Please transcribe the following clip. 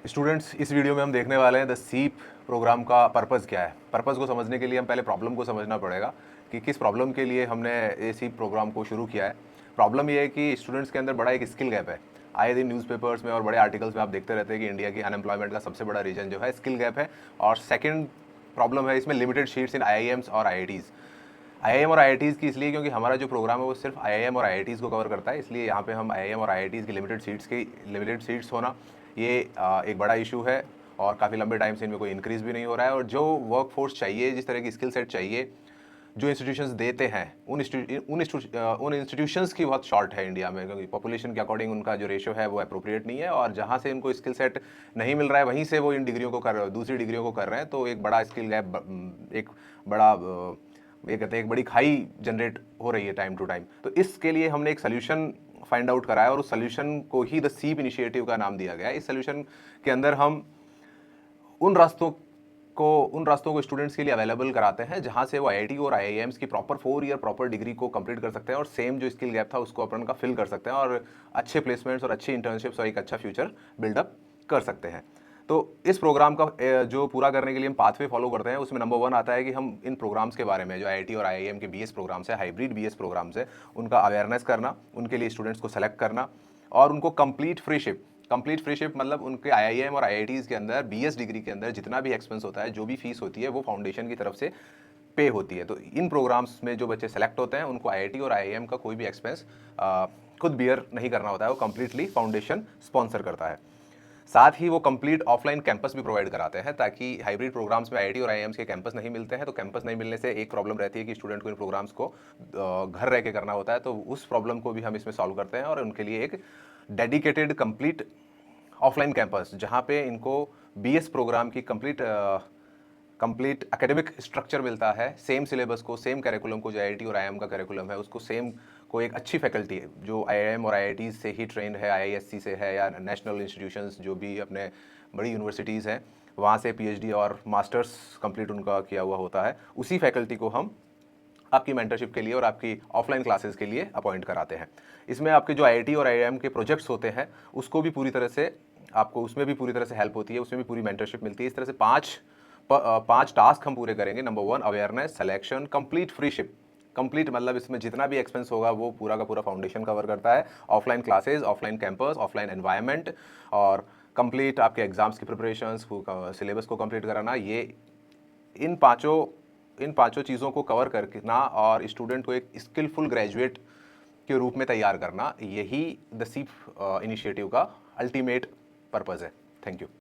Students, इस video में हम देखने वाले हैं द सीप प्रोग्राम का पर्पज़ क्या है। पर्पज़ को समझने के लिए हम पहले प्रॉब्लम को समझना पड़ेगा कि किस प्रॉब्लम के लिए हमने ये सीप प्रोग्राम को शुरू किया है। प्रॉब्लम ये है कि स्टूडेंट्स के अंदर बड़ा एक स्किल गैप है। आए दिन न्यूज़पेपर्स में और बड़े आर्टिकल्स में आप देखते रहते हैं कि इंडिया की अनएम्प्लॉयमेंट का सबसे बड़ा रीज़न जो है स्किल गैप है। और सेकेंड प्रॉब्लम है इसमें लिमिटेड सीट्स इन IIMs और IITs। IIM और IITs की इसलिए क्योंकि हमारा जो प्रोग्राम है वो सिर्फ IIM और IITs को कवर करता है, इसलिए यहाँ पे हम IIM और IITs की लिमिटेड सीट्स होना ये एक बड़ा इशू है। और काफ़ी लंबे टाइम से इनमें कोई इंक्रीज़ भी नहीं हो रहा है। और जो वर्क फोर्स चाहिए, जिस तरह की स्किल सेट चाहिए, जो इंस्टीट्यूशंस देते हैं, उन इंस्टीट्यूशंस की बहुत शॉर्ट है इंडिया में, क्योंकि पॉपुलेशन के अकॉर्डिंग उनका जो रेशो है वो अप्रोप्रिएट नहीं है। और जहाँ से इनको स्किल सेट नहीं मिल रहा है वहीं से वो इन डिग्रियों को दूसरी डिग्रियों को कर रहे हैं। तो एक बड़ा स्किल गैप, एक बड़ा ये कहते हैं एक बड़ी खाई जनरेट हो रही है टाइम टू टाइम। तो इसके लिए हमने एक सोल्यूशन फाइंड आउट करा है और उस सोल्यूशन को ही द सीप इनिशिएटिव का नाम दिया गया है। इस सोल्यूशन के अंदर हम उन रास्तों को स्टूडेंट्स के लिए अवेलेबल कराते हैं जहां से वो IIT और IIMs की प्रॉपर 4 ईयर प्रॉपर डिग्री को कंप्लीट कर सकते हैं और सेम जो स्किल गैप था उसको अपन का फिल कर सकते हैं और अच्छे प्लेसमेंट्स और अच्छी इंटर्नशिप्स और एक अच्छा फ्यूचर बिल्डअप कर सकते हैं। तो इस प्रोग्राम का जो पूरा करने के लिए हम पाथवे फॉलो करते हैं, उसमें नंबर 1 आता है कि हम इन प्रोग्राम्स के बारे में, जो IIT और IIM के BS प्रोग्राम्स है, हाइब्रिड BS प्रोग्राम्स है, उनका अवेयरनेस करना, उनके लिए स्टूडेंट्स को सेलेक्ट करना और उनको कंप्लीट फ्रीशिप मतलब उनके IIM और IITs के अंदर BS डिग्री के अंदर जितना भी एक्सपेंस होता है, जो भी फीस होती है, वो फाउंडेशन की तरफ से पे होती है। तो इन प्रोग्राम्स में जो बच्चे सेलेक्ट होते हैं उनको IIT और IIM का कोई भी एक्सपेंस खुद बियर नहीं करना होता है, वो कंप्लीटली फाउंडेशन स्पॉन्सर करता है। साथ ही वो कंप्लीट ऑफलाइन कैंपस भी प्रोवाइड कराते हैं, ताकि हाइब्रिड प्रोग्राम्स में IIT और IIMs के कैंपस नहीं मिलते हैं। तो कैंपस नहीं मिलने से एक प्रॉब्लम रहती है कि स्टूडेंट को इन प्रोग्राम्स को घर रह के करना होता है। तो उस प्रॉब्लम को भी हम इसमें सॉल्व करते हैं और उनके लिए एक डेडिकेटेड कंप्लीट ऑफलाइन कैंपस, जहाँ पे इनको BS प्रोग्राम की कंप्लीट एकेडमिक स्ट्रक्चर मिलता है, सेम सिलेबस को, सेम करिकुलम को, जो IIT और IIM का करिकुलम है उसको सेम को एक अच्छी फैकल्टी है जो IIM और IIT से ही ट्रेंड है, IISc से है या नेशनल इंस्टीट्यूशंस जो भी अपने बड़ी यूनिवर्सिटीज़ हैं वहाँ से PhD और मास्टर्स कंप्लीट उनका किया हुआ होता है, उसी फैकल्टी को हम आपकी मेंटरशिप के लिए और आपकी ऑफलाइन क्लासेस के लिए अपॉइंट कराते हैं। इसमें आपके जो IIT और IIM के प्रोजेक्ट्स होते हैं उसको भी पूरी तरह से आपको, उसमें भी पूरी तरह से हेल्प होती है, उसमें भी पूरी मेंटरशिप मिलती है। इस तरह से पांच टास्क हम पूरे करेंगे। Number 1 awareness, selection, complete freeship. Complete मतलब इसमें जितना भी एक्सपेंस होगा वो पूरा का पूरा फाउंडेशन कवर करता है। Offline classes, offline campus, offline environment और कंप्लीट आपके एग्जाम्स की प्रिपरेशंस, सिलेबस को कंप्लीट कराना, ये इन पांचों चीज़ों को कवर करना और स्टूडेंट को एक स्किलफुल ग्रेजुएट के रूप में तैयार करना, यही द सीप इनिशिएटिव का अल्टीमेट पर्पज़ है। Thank you.